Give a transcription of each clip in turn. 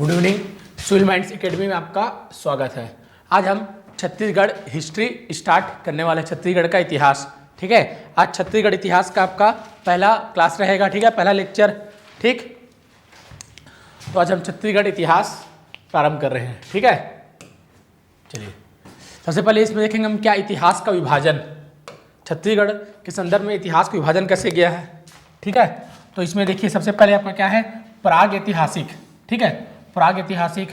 Good evening. Civil minds academy में आपका स्वागत है। आज हम छत्तीसगढ़ हिस्ट्री स्टार्ट करने वाले हैं, छत्तीसगढ़ का इतिहास। ठीक है, आज छत्तीसगढ़ इतिहास का आपका पहला क्लास रहेगा। ठीक है, पहला लेक्चर। ठीक, तो आज हम छत्तीसगढ़ इतिहास प्रारंभ कर रहे हैं। ठीक है, चलिए सबसे पहले इसमें देखेंगे हम क्या इतिहास का विभाजन, छत्तीसगढ़ के संदर्भ में इतिहास का विभाजन कैसे गया है। ठीक है, तो इसमें देखिए सबसे पहले आपका क्या है, प्राग ऐतिहासिक। ठीक है, प्राग ऐतिहासिक,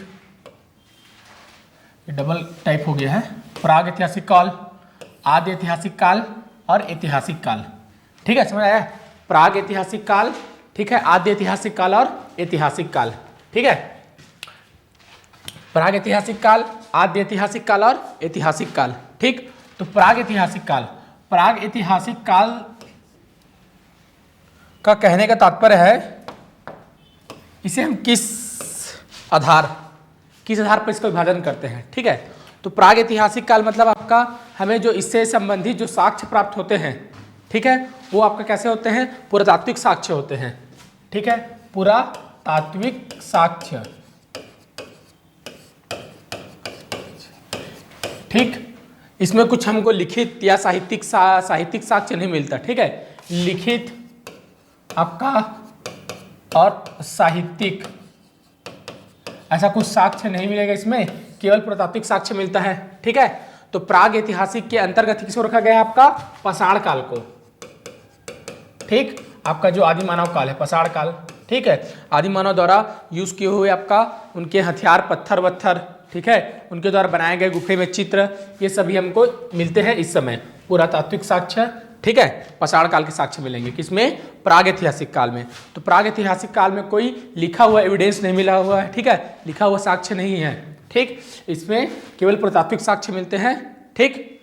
ये डबल टाइप हो गया है। प्राग ऐतिहासिक काल, आदि ऐतिहासिक काल और ऐतिहासिक काल। ठीक है, समझ आया। प्राग ऐतिहासिक काल, ठीक है, आदि ऐतिहासिक काल और ऐतिहासिक काल। ठीक है, प्राग ऐतिहासिक काल, आदि ऐतिहासिक काल और ऐतिहासिक काल। ठीक, तो प्राग ऐतिहासिक काल, प्राग ऐतिहासिक काल का कहने का तात्पर्य है इसे हम किस आधार पर इसका विभाजन करते हैं। ठीक है, तो प्राग ऐतिहासिक काल मतलब आपका हमें जो इससे संबंधित जो साक्ष्य प्राप्त होते हैं, ठीक है, वो आपका कैसे होते हैं, पुरातात्विक साक्ष्य होते हैं। ठीक है, पुरातात्विक साक्ष्य। ठीक, इसमें कुछ हमको लिखित या साहित्यिक साक्ष्य नहीं मिलता। ठीक है, लिखित आपका और साहित्यिक ऐसा कुछ साक्ष्य नहीं मिलेगा, इसमें केवल पुरातात्विक साक्ष्य मिलता है। ठीक है, तो प्राग ऐतिहासिक के अंतर्गत किसको रखा गया है, आपका पाषाण काल को। ठीक, आपका जो आदि मानव काल है, पाषाण काल। ठीक है, आदि मानव द्वारा यूज किए हुए आपका उनके हथियार, पत्थर वत्थर, ठीक है, उनके द्वारा बनाए गए गुफे में चित्र, ये सभी हमको मिलते हैं इस समय पुरातात्विक साक्ष्य। ठीक है, पाषाण काल के साक्ष्य मिलेंगे किसमें, प्राग ऐतिहासिक काल में। तो प्राग ऐतिहासिक काल में कोई लिखा हुआ एविडेंस नहीं मिला हुआ है। ठीक है, लिखा हुआ साक्ष्य नहीं है। ठीक, इसमें केवल पुरातात्विक साक्ष्य मिलते हैं। ठीक,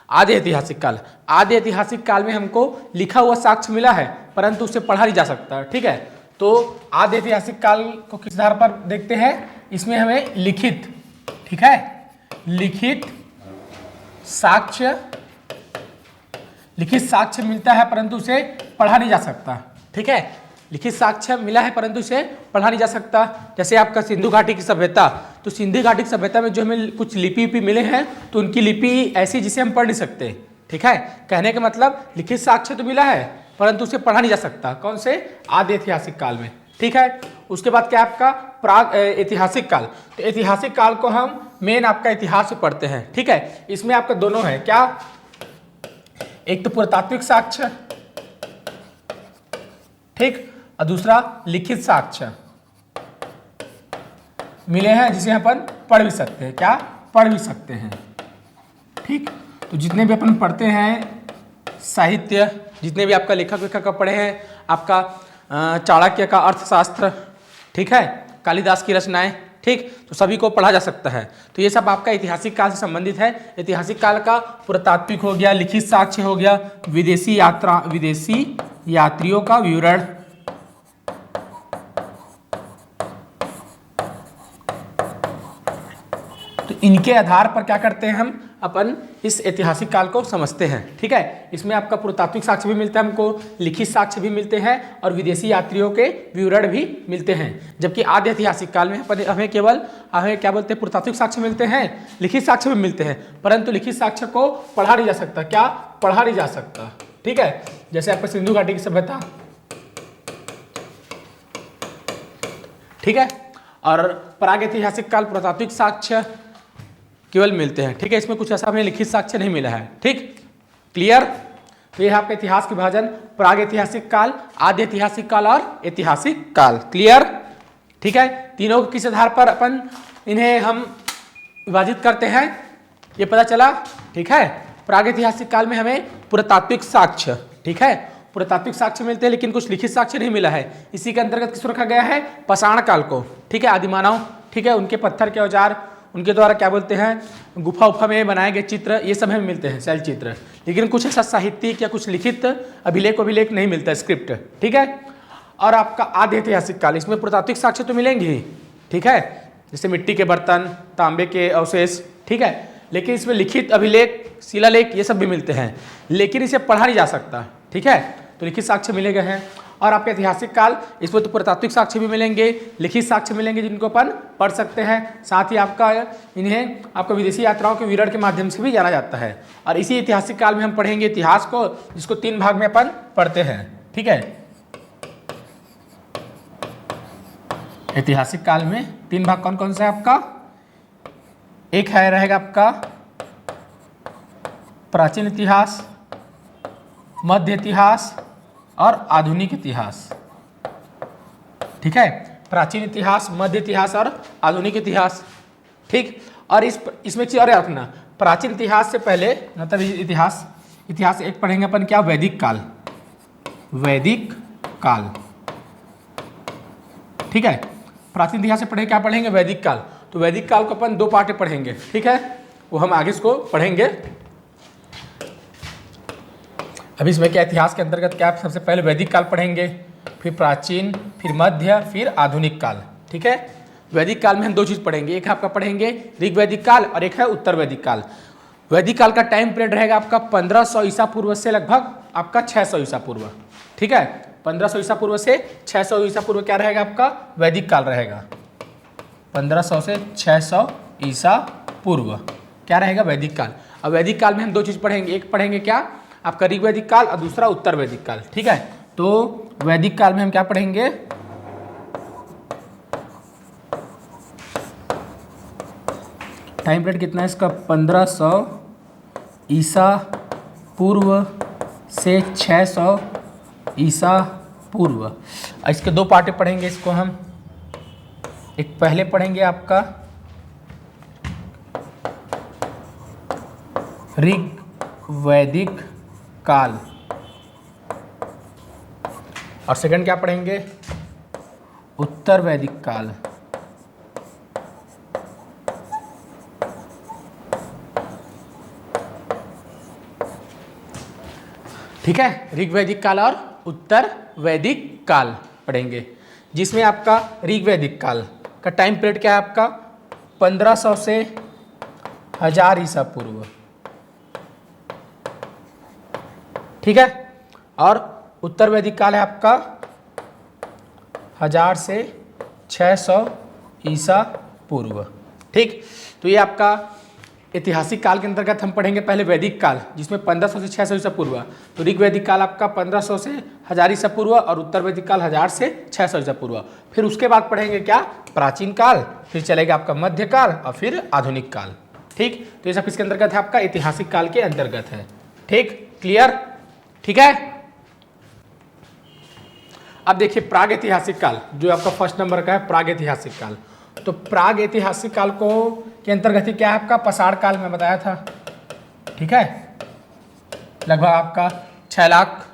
आदि ऐतिहासिक काल, आदि ऐतिहासिक काल में हमको लिखा हुआ साक्ष्य मिला है परंतु उसे पढ़ा नहीं जा सकता। ठीक है, तो आदि ऐतिहासिक काल को किस आधार पर देखते हैं, इसमें हमें लिखित, ठीक है, लिखित साक्ष्य मिलता है परंतु उसे पढ़ा नहीं जा सकता। ठीक है, लिखित साक्ष्य मिला है परंतु उसे पढ़ा नहीं जा सकता। जैसे आपका सिंधु घाटी की सभ्यता, तो सिंधु घाटी की सभ्यता में जो हमें कुछ लिपि मिले हैं, तो उनकी लिपि ऐसी जिसे हम पढ़ नहीं सकते। ठीक है, कहने का मतलब लिखित साक्ष्य तो मिला है परंतु उसे पढ़ा नहीं जा सकता। कौन से, आदि ऐतिहासिक काल में। ठीक है, उसके बाद क्या आपका प्राग ऐतिहासिक काल। तो ऐतिहासिक काल को हम मेन आपका इतिहास से पढ़ते हैं। ठीक है, इसमें आपका दोनों है, क्या, एक तो पुरातात्विक साक्ष्य, ठीक, और दूसरा लिखित साक्ष्य मिले हैं जिसे अपन पढ़ भी सकते हैं। क्या, पढ़ भी सकते हैं। ठीक, तो जितने भी अपन पढ़ते हैं साहित्य, जितने भी आपका लेखक का पढ़े हैं, आपका चाणक्य का अर्थशास्त्र, ठीक है, कालिदास की रचनाएं, ठीक, तो सभी को पढ़ा जा सकता है। तो ये सब आपका ऐतिहासिक काल से संबंधित है। ऐतिहासिक काल का पुरातात्विक हो गया, लिखित साक्ष्य हो गया, विदेशी यात्रियों का विवरण, तो इनके आधार पर क्या करते हैं हम, अपन इस ऐतिहासिक काल को समझते हैं। ठीक है, इसमें आपका पुरातात्विक साक्ष्य भी मिलता है हमको, लिखित साक्ष्य भी मिलते हैं और विदेशी यात्रियों के विवरण भी मिलते हैं। जबकि आदि ऐतिहासिक काल में हमें क्या बोलते हैं, पुरातात्विक साक्ष्य मिलते हैं, लिखित साक्ष्य भी मिलते हैं परंतु लिखित साक्ष्य को पढ़ा नहीं जा सकता। क्या, पढ़ा नहीं जा सकता। ठीक है, जैसे आपका सिंधु घाटी की सभ्यता, ठीक है, और प्राग ऐतिहासिक काल पुरातात्विक साक्ष्य केवल मिलते हैं। ठीक है, इसमें कुछ ऐसा हमें लिखित साक्ष्य नहीं मिला है। ठीक, क्लियर। तो यह आपका इतिहास के विभाजन, प्राग ऐतिहासिक काल, आदि ऐतिहासिक काल और ऐतिहासिक काल। क्लियर। ठीक है, तीनों किस आधार पर अपन इन्हें हम विभाजित करते हैं, ये पता चला। ठीक है, प्राग ऐतिहासिक काल में हमें पुरातात्विक साक्ष्य, ठीक है, पुरातात्विक साक्ष्य मिलते हैं लेकिन कुछ लिखित साक्ष्य नहीं मिला है। इसी के अंतर्गत किसको रखा गया है, पाषाण काल को। ठीक है, आदिमानव, ठीक है, उनके पत्थर के औजार, उनके द्वारा क्या बोलते हैं, गुफा में बनाए गए चित्र, ये सब हमें मिलते हैं, शैल चित्र। लेकिन कुछ ऐसा साहित्यिक या कुछ लिखित अभिलेख नहीं मिलता, स्क्रिप्ट। ठीक है, और आपका आदि ऐतिहासिक काल, इसमें पुरातात्विक साक्ष्य तो मिलेंगे ही, ठीक है, जैसे मिट्टी के बर्तन, तांबे के अवशेष, ठीक है, लेकिन इसमें लिखित अभिलेख, शिलालेख, ये सब भी मिलते हैं लेकिन इसे पढ़ा नहीं जा सकता। ठीक है, तो लिखित साक्ष्य मिले गए हैं। और आपके ऐतिहासिक काल, इसमें तो पुरातात्विक साक्ष्य भी मिलेंगे, लिखित साक्ष्य मिलेंगे जिनको अपन पढ़ सकते हैं। साथ ही आपका इन्हें आपको विदेशी यात्राओं के विवरण के माध्यम से भी जाना जाता है। और इसी ऐतिहासिक काल में हम पढ़ेंगे इतिहास को, जिसको 3 भाग में अपन पढ़ते हैं। ठीक है, ऐतिहासिक काल में 3 भाग कौन कौन सा है आपका? एक है रहेगा आपका प्राचीन इतिहास, मध्य इतिहास और आधुनिक इतिहास। ठीक है, प्राचीन इतिहास, मध्य इतिहास और आधुनिक इतिहास। ठीक, और इसमें चीज और याद रखना, प्राचीन इतिहास से पहले मतलब इतिहास एक पढ़ेंगे अपन क्या? वैदिक काल। वैदिक काल, ठीक है, प्राचीन इतिहास से पढ़े क्या पढ़ेंगे? वैदिक काल। तो वैदिक काल को अपन 2 पार्ट में पढ़ेंगे। ठीक है, वो हम आगे इसको पढ़ेंगे। अभी इसमें क्या इतिहास के अंतर्गत क्या? सबसे पहले वैदिक काल पढ़ेंगे, फिर प्राचीन, फिर मध्य, फिर आधुनिक काल। ठीक है, वैदिक काल में हम 2 चीज़ पढ़ेंगे, एक आपका पढ़ेंगे ऋग वैदिक काल और एक है उत्तर वैदिक काल। वैदिक काल का टाइम पीरियड रहेगा आपका 1500 ईसा पूर्व से लगभग आपका 600 ईसा पूर्व। ठीक है, 1500 ईसा पूर्व से 600 ईसा पूर्व क्या रहेगा आपका? वैदिक काल रहेगा। 1500 से 600 ईसा पूर्व क्या रहेगा? वैदिक काल। अब वैदिक काल में हम 2 चीज़ पढ़ेंगे, एक पढ़ेंगे क्या? आपका ऋग वैदिक काल और दूसरा उत्तर वैदिक काल। ठीक है, तो वैदिक काल में हम क्या पढ़ेंगे? टाइम पीरियड कितना है इसका? 1500 ईसा पूर्व से 600 ईसा पूर्व। इसके 2 पार्ट पढ़ेंगे इसको हम। एक पहले पढ़ेंगे आपका ऋग वैदिक काल और सेकंड क्या पढ़ेंगे? उत्तर वैदिक काल। ठीक है, ऋग वैदिक काल और उत्तर वैदिक काल पढ़ेंगे, जिसमें आपका ऋग वैदिक काल का टाइम पीरियड क्या है आपका? 1500 से 1000 ईसा पूर्व। ठीक है, और उत्तर वैदिक काल है आपका 1000 से 600 ईसा पूर्व। ठीक, तो ये आपका ऐतिहासिक काल के अंतर्गत हम पढ़ेंगे पहले वैदिक काल, जिसमें 1500 से 600 ईसा पूर्व। तो ऋग वैदिक काल आपका 1500 से 1000 ईसा पूर्व और उत्तर वैदिक काल 1000 से 600 ईसा पूर्व। फिर उसके बाद पढ़ेंगे क्या? प्राचीन काल, फिर चलेगा आपका मध्य काल और फिर आधुनिक काल। ठीक, तो ये सब किसके अंतर्गत है? आपका ऐतिहासिक काल के अंतर्गत है। ठीक, क्लियर? ठीक है, अब देखिए प्राग ऐतिहासिक काल, जो आपका फर्स्ट नंबर का है, प्राग ऐतिहासिक काल। तो प्राग ऐतिहासिक काल को के अंतर्गत ही क्या है आपका? पाषाण काल में बताया था। ठीक है, लगभग आपका 6 लाख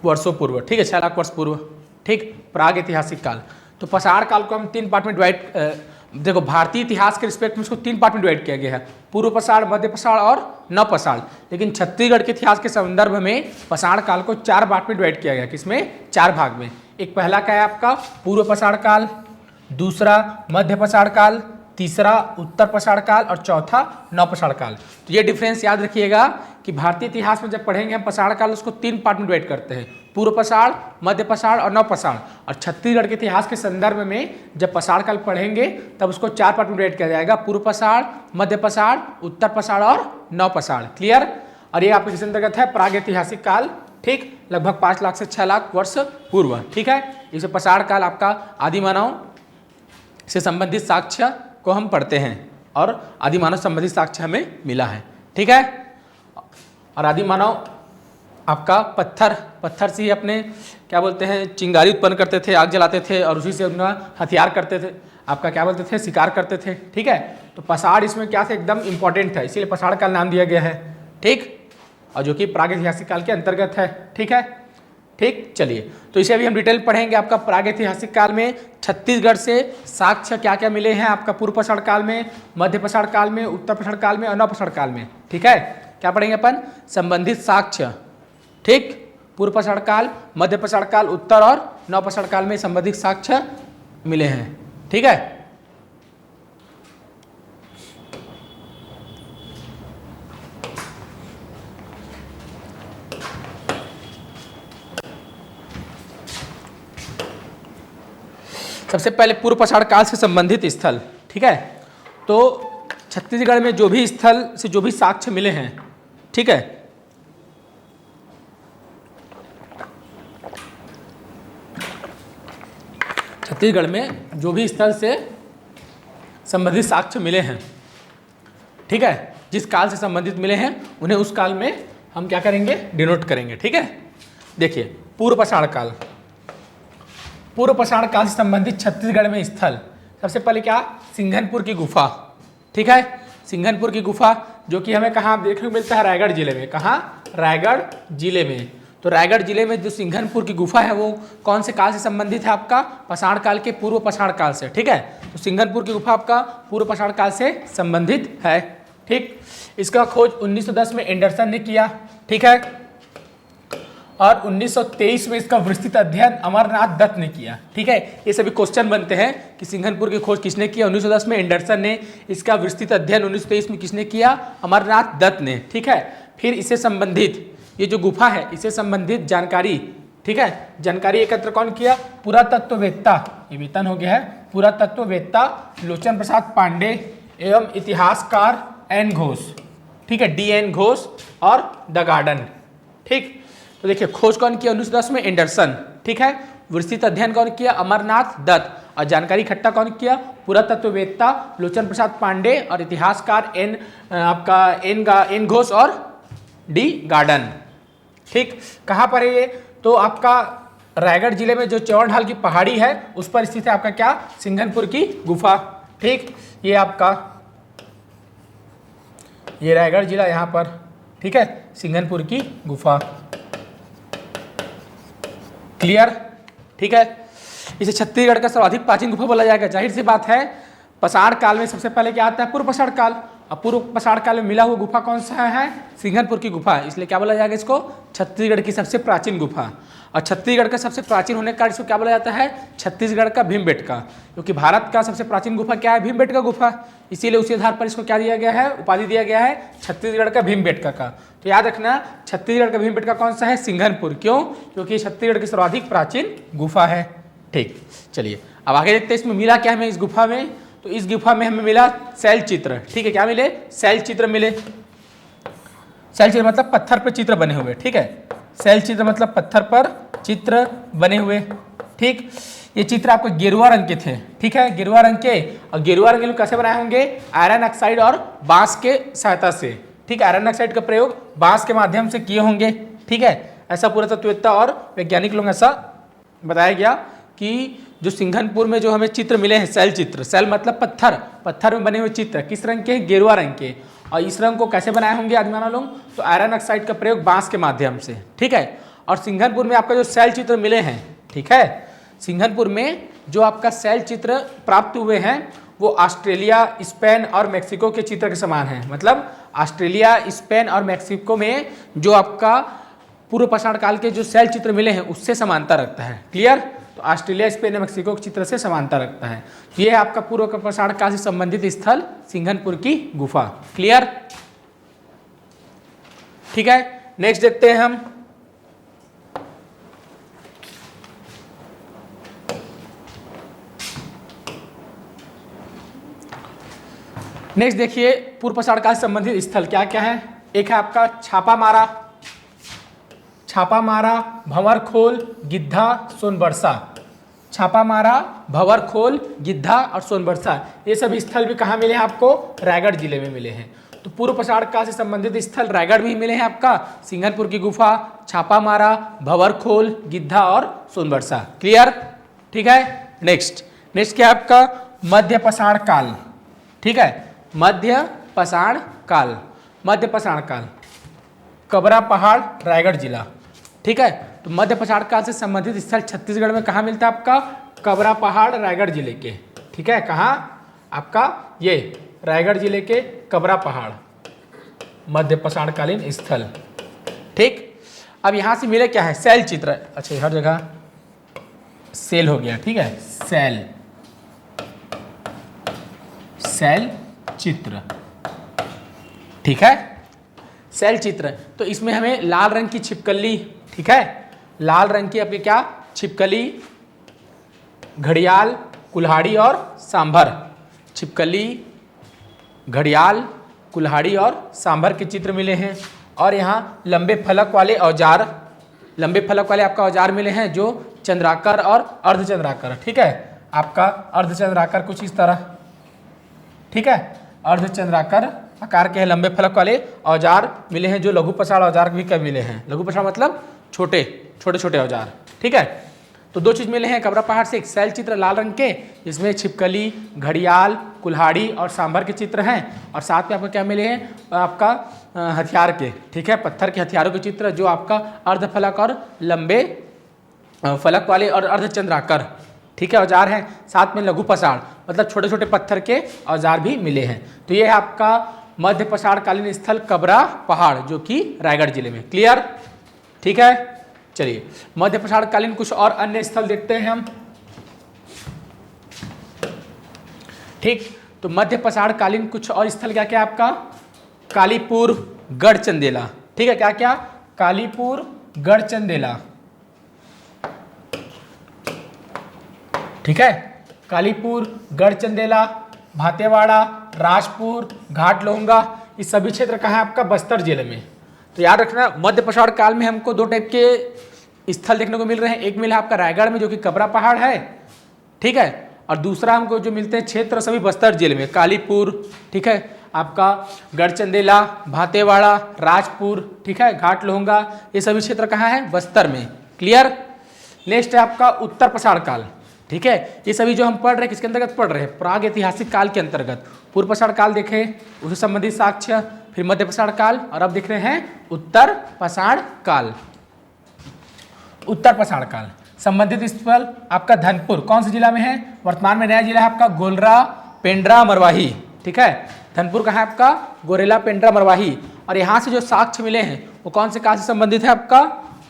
वर्षों पूर्व। ठीक है, 6 लाख वर्ष पूर्व। ठीक, प्राग ऐतिहासिक काल। तो पाषाण काल को हम 3 पार्ट में डिवाइड, देखो भारतीय इतिहास के रिस्पेक्ट में इसको 3 पार्ट में डिवाइड किया गया है, पूर्व पाषाण, मध्य पाषाण और नव पाषाण। लेकिन छत्तीसगढ़ के इतिहास के संदर्भ में पाषाण काल को 4 पार्ट में डिवाइड किया गया, किसमें? 4 भाग में। एक पहला क्या है आपका? पूर्व पाषाण काल, दूसरा मध्य पाषाण काल, तीसरा उत्तर पाषाण काल और चौथा नव पाषाण काल। तो ये डिफरेंस याद रखिएगा कि भारतीय इतिहास में जब पढ़ेंगे हम पाषाण काल, उसको 3 पार्ट में डिवाइड करते हैं, पूर्व पाषाण, मध्य पाषाण और नव पाषाण। और छत्तीसगढ़ के इतिहास के संदर्भ में जब पाषाण काल पढ़ेंगे तब उसको 4 पार्ट में डिवाइड किया जाएगा, पूर्व पाषाण, मध्य पाषाण, उत्तर पाषाण और नव पाषाण। क्लियर? और ये आपके किस अंतर्गत है? प्राग ऐतिहासिक काल। ठीक, लगभग 5 लाख से 6 लाख वर्ष पूर्व। ठीक है, इसे पाषाण काल आपका आदि मानव से संबंधित साक्ष्य को हम पढ़ते हैं और आदि मानव संबंधित साक्ष्य हमें मिला है। ठीक है, और आदि मानव आपका पत्थर से ही अपने क्या बोलते हैं चिंगारी उत्पन्न करते थे, आग जलाते थे और उसी से उनका हथियार करते थे, आपका क्या बोलते थे शिकार करते थे। ठीक है, तो पाषाण इसमें क्या था? एकदम इंपॉर्टेंट है, इसीलिए पाषाण काल नाम दिया गया है। ठीक, और जो कि प्रागैतिहासिक काल के अंतर्गत है। ठीक है, ठीक, चलिए तो इसे अभी हम डिटेल पढ़ेंगे। आपका प्रागैतिहासिक काल में छत्तीसगढ़ से साक्ष्य क्या क्या मिले हैं आपका पूर्व पाषाण काल में, मध्य पाषाण काल में, उत्तर पाषाण काल में और नव पाषाण काल में। ठीक है, क्या पढ़ेंगे अपन? संबंधित साक्ष्य। ठीक, पूर्व पाषाण काल, मध्य पाषाण काल, उत्तर और नव पाषाण काल में संबंधित साक्ष्य मिले हैं। ठीक है, सबसे पहले पूर्व पाषाण काल से संबंधित स्थल, ठीक है। तो छत्तीसगढ़ में जो भी स्थल से जो भी साक्ष्य मिले हैं, ठीक है, छत्तीसगढ़ में जो भी स्थल से संबंधित साक्ष्य मिले हैं, ठीक है, जिस काल से संबंधित मिले हैं उन्हें उस काल में हम क्या करेंगे, डिनोट करेंगे, ठीक है। देखिए पूर्व पाषाण काल, पूर्व पाषाण काल से संबंधित छत्तीसगढ़ में स्थल, सबसे पहले क्या, सिंघनपुर की गुफा, ठीक है। सिंघनपुर की गुफा जो कि हमें कहाँ देखने को मिलता है, रायगढ़ जिले में। कहाँ, रायगढ़ जिले में। तो रायगढ़ जिले में जो सिंघनपुर की गुफा है वो कौन से काल से संबंधित है, आपका पाषाण काल के पूर्व पाषाण काल से, ठीक है। तो सिंघनपुर की गुफा आपका पूर्व पाषाण काल से संबंधित है, ठीक। इसका खोज 1910 में एंडरसन ने किया, ठीक है, और 1923 में इसका विस्तृत अध्ययन अमरनाथ दत्त ने किया, ठीक है। ये सभी क्वेश्चन बनते हैं कि सिंघनपुर की खोज किसने किया, 1910 में एंडरसन ने, इसका विस्तृत अध्ययन 1923 में किसने किया, अमरनाथ दत्त ने, ठीक है। फिर इससे संबंधित ये जो गुफा है इससे संबंधित जानकारी, ठीक है, जानकारी एकत्र कौन किया, पुरातत्ववेत्ता, ये वेतन हो गया है, पुरातत्ववेत्ता लोचन प्रसाद पांडे एवं इतिहासकार एन घोष, ठीक है, डी एन घोष और द गार्डन, ठीक। तो देखिए खोज कौन किया 1910 में, एंडरसन, ठीक है। विस्तृत अध्ययन कौन किया, अमरनाथ दत्त, और जानकारी इकट्ठा कौन किया, पुरातत्ववेत्ता लोचन प्रसाद पांडे और इतिहासकार एन घोष और डी गार्डन, ठीक। कहाँ पर है ये, तो आपका रायगढ़ जिले में जो चौड़ढाल की पहाड़ी है उस पर स्थित है आपका क्या, सिंघनपुर की गुफा, ठीक। ये आपका ये रायगढ़ जिला यहाँ पर, ठीक है, सिंघनपुर की गुफा, क्लियर, ठीक है। इसे छत्तीसगढ़ का सर्वाधिक प्राचीन गुफा बोला जाएगा। जाहिर सी बात है पाषाण काल में सबसे पहले क्या आता है, पूर्व पाषाण काल। अब पूर्व पाषाण काल में मिला हुआ गुफा कौन सा है, सिंघनपुर की गुफा, इसलिए क्या बोला जाएगा इसको, छत्तीसगढ़ की सबसे प्राचीन गुफा। और छत्तीसगढ़ का सबसे प्राचीन होने के कारण इसको क्या बोला जाता है, छत्तीसगढ़ का भीमबेटका, क्योंकि भारत का सबसे प्राचीन गुफा क्या है, भीमबेटका गुफा, इसीलिए उसी आधार पर इसको क्या दिया गया है, उपाधि दिया गया है छत्तीसगढ़ का भीमबेटका का। तो याद रखना छत्तीसगढ़ का भीमबेटका कौन सा है, सिंघनपुर, क्यों, क्योंकि छत्तीसगढ़ की सर्वाधिक प्राचीन गुफा है, ठीक। चलिए अब आगे देखते हैं इसमें मिला क्या हमें इस गुफा में। तो इस गुफा में हमें मिला शैल चित्र, ठीक है, क्या मिले, शैल चित्र मिले। शैल चित्र मतलब पत्थर पर चित्र बने हुए, ठीक है, शैल चित्र मतलब पत्थर पर चित्र बने हुए, ठीक। ये चित्र आपको गेरुआ रंग के थे, ठीक है, गेरुआ रंग के, और गेरुआ रंग के लोग कैसे बनाए होंगे, आयरन ऑक्साइड और बांस के सहायता से, ठीक। आयरन ऑक्साइड का प्रयोग बांस के माध्यम से किए होंगे, ठीक है। ऐसा पुरातत्ववेत्ता और वैज्ञानिक लोग ऐसा बताया गया कि जो सिंघनपुर में जो हमें चित्र मिले हैं, शैल चित्र, शैल मतलब पत्थर, पत्थर में बने हुए चित्र, किस रंग के, गेरुआ रंग के, और इस रंग को कैसे बनाए होंगे आदिमानव लोग, तो आयरन ऑक्साइड का प्रयोग बांस के माध्यम से, ठीक है। और सिंघनपुर में आपका जो शैल चित्र मिले हैं, ठीक है, सिंघनपुर में जो आपका शैल चित्र प्राप्त हुए हैं वो ऑस्ट्रेलिया, स्पेन और मेक्सिको के चित्र के समान है। मतलब ऑस्ट्रेलिया, स्पेन और मेक्सिको में जो आपका पूर्व पाषाण काल के जो शैल चित्र मिले हैं उससे समानता रखता है, क्लियर। तो ऑस्ट्रेलिया, स्पेन और मेक्सिको के चित्र से समानता रखता है। तो ये है आपका पूर्व पाषाण काल से संबंधित स्थल सिंघनपुर की गुफा, क्लियर, ठीक है। नेक्स्ट देखते हैं हम, नेक्स्ट देखिए पूर्व पाषाण काल से संबंधित स्थल क्या क्या है। एक है आपका छापामारा, भंवरखोल, गिद्धा, सोनबरसा। छापामारा, भंवरखोल, गिद्धा और सोनबरसा, ये सभी स्थल भी कहाँ मिले हैं आपको, रायगढ़ जिले में मिले हैं। तो पूर्व पाषाण काल से संबंधित स्थल रायगढ़ में ही मिले हैं आपका, सिंघनपुर की गुफा, छापामारा, भंवरखोल, गिद्धा और सोनबरसा, क्लियर, ठीक है। नेक्स्ट क्या है आपका, मध्य पाषाण काल, ठीक है, मध्य पाषाण काल, मध्य पाषाण काल, कबरा पहाड़, रायगढ़ जिला, ठीक है। तो मध्य पाषाण काल से संबंधित स्थल छत्तीसगढ़ में कहाँ मिलता है आपका, कबरा पहाड़, रायगढ़ जिले के, ठीक है। कहाँ आपका, ये रायगढ़ जिले के कबरा पहाड़, मध्य पाषाण कालीन स्थल, ठीक। अब यहाँ से मिले क्या है, शैल चित्र, अच्छा हर जगह सेल हो गया, ठीक है, शैल चित्र, ठीक है, शैल चित्र। तो इसमें हमें लाल रंग की छिपकली, ठीक है, लाल रंग की आपकी क्या छिपकली, घड़ियाल, कुल्हाड़ी और सांभर, छिपकली, घड़ियाल, कुल्हाड़ी और सांभर के चित्र मिले हैं। और यहाँ लंबे फलक वाले औजार, लंबे फलक वाले आपका औजार मिले हैं जो चंद्राकार और अर्धचंद्राकार, ठीक है, आपका अर्धचंद्राकार कुछ इस तरह, ठीक है, अर्धचंद्राकार आकार के लंबे फलक वाले औजार मिले हैं जो लघु पसाड़ औजार भी कब मिले हैं। लघु पसाड़ मतलब छोटे छोटे औजार, ठीक है। तो दो चीज़ मिले हैं कबरा पहाड़ से, एक शैल चित्र लाल रंग के जिसमें छिपकली, घड़ियाल, कुल्हाड़ी और सांभर के चित्र हैं, और साथ में आपको क्या मिले हैं, आपका हथियार के, ठीक है, पत्थर के हथियारों के चित्र जो आपका अर्धफलक और लंबे फलक वाले और अर्धचंद्राकार, ठीक है, औजार हैं। साथ में लघु पसाड़ मतलब छोटे छोटे पत्थर के औजार भी मिले हैं। तो ये है आपका मध्य पसाड़कालीन स्थल कबरा पहाड़ जो कि रायगढ़ जिले में। क्लियर, ठीक है। चलिए मध्य पसाड़कालीन कुछ और अन्य स्थल देखते हैं हम, ठीक। तो मध्य पसाड़कालीन कुछ और स्थल क्या क्या आपका, कालीपुर, गढ़चंदेला, ठीक है, क्या क्या, कालीपुर, गढ़चंदेला, ठीक है, कालीपुर, गढ़चंदेला, भातेवाड़ा, राजपुर, घाट लोहंगा, ये सभी क्षेत्र कहाँ है आपका, बस्तर जिले में। तो याद रखना मध्य पसाड़ काल में हमको दो टाइप के स्थल देखने को मिल रहे हैं, एक मिला आपका रायगढ़ में जो कि कबरा पहाड़ है, ठीक है, और दूसरा हमको जो मिलते हैं क्षेत्र सभी बस्तर जिले में, कालीपुर, ठीक है, आपका गढ़चंदेला, भातेवाड़ा, राजपुर, ठीक है, घाट लोहंगा, ये सभी क्षेत्र कहाँ है, बस्तर में। क्लियर। नेक्स्ट है आपका उत्तर पसाड़ काल, ठीक है, ये सभी जो हम पढ़ रहे हैं किसके अंतर्गत पढ़ रहे हैं, प्राग ऐतिहासिक काल के अंतर्गत। पूर्व पसाड़ काल देखे, उससे संबंधित साक्ष्य, फिर मध्य पसाड़ काल, और अब देख रहे हैं उत्तर पसाड़ काल। उत्तर पसाड़ काल संबंधित स्थल आपका धनपुर कौन से जिला में है, वर्तमान में नया जिला है आपका गोरेला, पेंड्रा, मरवाही, ठीक है, धनपुर कहाँ है आपका, गोरेला, पेंड्रा, मरवाही। और यहाँ से जो साक्ष्य मिले हैं वो कौन से काल से संबंधित है आपका,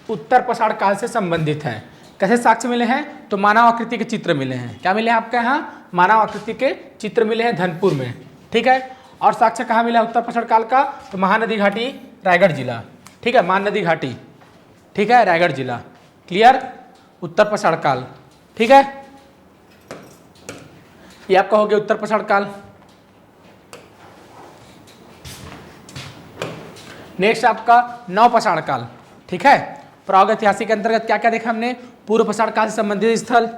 उत्तर पसाड़ काल से संबंधित है। कैसे साक्ष्य मिले हैं, तो मानव आकृति के चित्र मिले हैं। क्या मिले हैं आपके यहाँ, मानव आकृति के चित्र मिले हैं धनपुर में, ठीक है। और साक्ष्य कहाँ मिला उत्तर पसाड़ काल का, तो महानदी घाटी, रायगढ़ जिला, ठीक है, महानदी घाटी, ठीक है, रायगढ़ जिला। क्लियर, उत्तर पसाड़ काल, ठीक है, ये आपका हो गया उत्तर पसाड़ काल। नेक्स्ट आपका नव पसाड़ काल, ठीक है, प्रागैतिहासिक के अंतर्गत क्या क्या देखा हमने, पूर्व पसाड़ काल से संबंधित स्थल,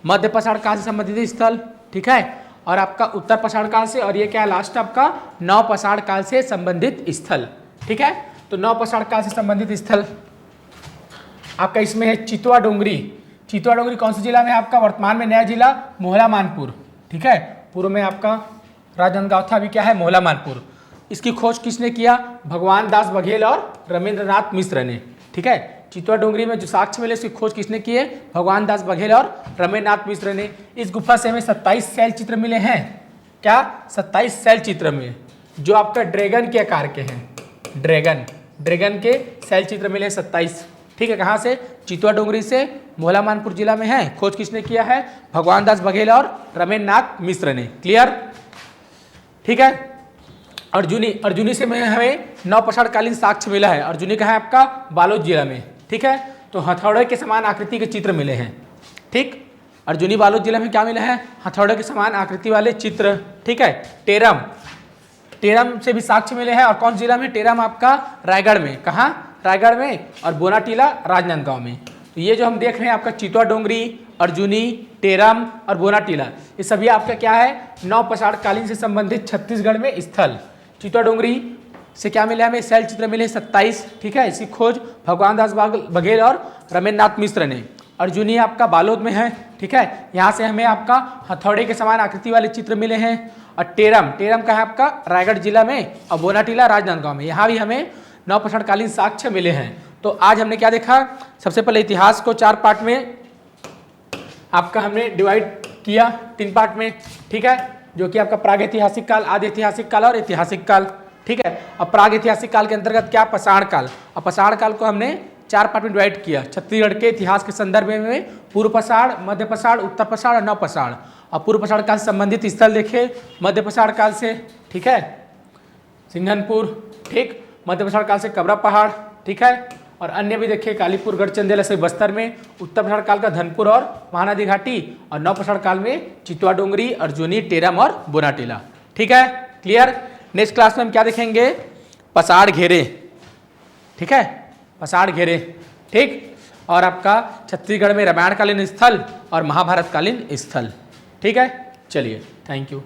मध्य पसाड़ काल से संबंधित स्थल, ठीक है, और आपका उत्तर पसाड़ काल से, और ये क्या है लास्ट आपका नव पसाड़ काल से संबंधित स्थल, ठीक है। तो नव पसाड़ काल से संबंधित स्थल आपका इसमें है चितवा डोंगरी। चितवा डोंगरी कौन से जिला में है आपका, वर्तमान में नया जिला मोहला मानपुर, ठीक है, पूर्व में आपका राजनांदगांव था, अभी क्या है मोहला मानपुर। इसकी खोज किसने किया, भगवान दास बघेल और रमेंद्रनाथ मिश्र ने, ठीक है। चितवा डोंगरी में जो साक्ष्य मिले उसकी खोज किसने की है, भगवान दास बघेल और रमेंद्रनाथ मिश्र ने। इस गुफा से हमें 27 शैल चित्र मिले हैं, क्या 27 शैल चित्र में जो आपका ड्रैगन के आकार के हैं, ड्रैगन के शैल चित्र मिले 27, ठीक है। कहाँ से, चितवा डोंगरी से, मोहला मानपुर जिला में है। खोज किसने किया है, भगवान दास बघेल और रमेंद्रनाथ मिश्र ने। क्लियर, ठीक है। अर्जुनी से हमें नव पसाड़कालीन साक्ष्य मिला है। अर्जुनी कहाँ है आपका, बालोद जिला में, ठीक है। तो हथौड़े के समान आकृति के चित्र मिले हैं, ठीक। अर्जुनी बालोद जिला में क्या मिला है, हथौड़े के समान आकृति वाले चित्र, ठीक है। टेरम से भी साक्ष्य मिले हैं, और कौन जिला में, टेरम आपका रायगढ़ में, कहाँ, रायगढ़ में, और बोनाटीला राजनांदगांव में। तो ये जो हम देख रहे हैं आपका चितवा डोंगरी, अर्जुनी, टेरम और बोनाटीला, ये सभी आपका क्या है, नव पसाड़कालीन से संबंधित छत्तीसगढ़ में स्थल। चितवा डोंगरी से क्या मिला हमें, शैल चित्र मिले 27, ठीक है। इसकी खोज भगवान दास बघेल और रमेंद्रनाथ मिश्र ने। अर्जुनी आपका बालोद में है, ठीक है, यहाँ से हमें आपका हथौड़े के समान आकृति वाले चित्र मिले हैं। और टेरम का है आपका रायगढ़ जिला में, और बोनाटीला राजनांदगांव में, यहाँ भी हमें नव पसाड़कालीन साक्ष्य मिले हैं। तो आज हमने क्या देखा, सबसे पहले इतिहास को 4 पार्ट में आपका हमने डिवाइड किया, 3 पार्ट में, ठीक है, जो कि आपका प्रागैतिहासिक काल, आदि ऐतिहासिक काल और ऐतिहासिक काल, ठीक है। अब प्रागैतिहासिक काल के अंतर्गत क्या, पसाड़ काल। और पसाड़ काल को हमने 4 पार्ट में डिवाइड किया छत्तीसगढ़ के इतिहास के संदर्भ में, पूर्व पसाड़, मध्य पसाड़, उत्तर पसाड़ और नव पसाड़। और पूर्व पसाड़ काल से संबंधित स्थल देखे मध्य पसाड़ काल से, ठीक है, सिंघनपुर, ठीक, मध्य पसाड़ काल से कबरा पहाड़, ठीक है, और अन्य भी देखिए कालीपुर गढ़ चंदेल से बस्तर में, उत्तर प्रसारण काल का धनपुर और महानदी घाटी, और नव प्रसारण काल में चितवा डोंगरी, अर्जुनी, टेरम और बोनाटेला। ठीक है, क्लियर। नेक्स्ट क्लास में हम क्या देखेंगे, पसाड़ घेरे, ठीक है, पसाड़ घेरे, ठीक, और आपका छत्तीसगढ़ में रामायण कालीन स्थल और महाभारत कालीन स्थल। ठीक है, चलिए, थैंक यू।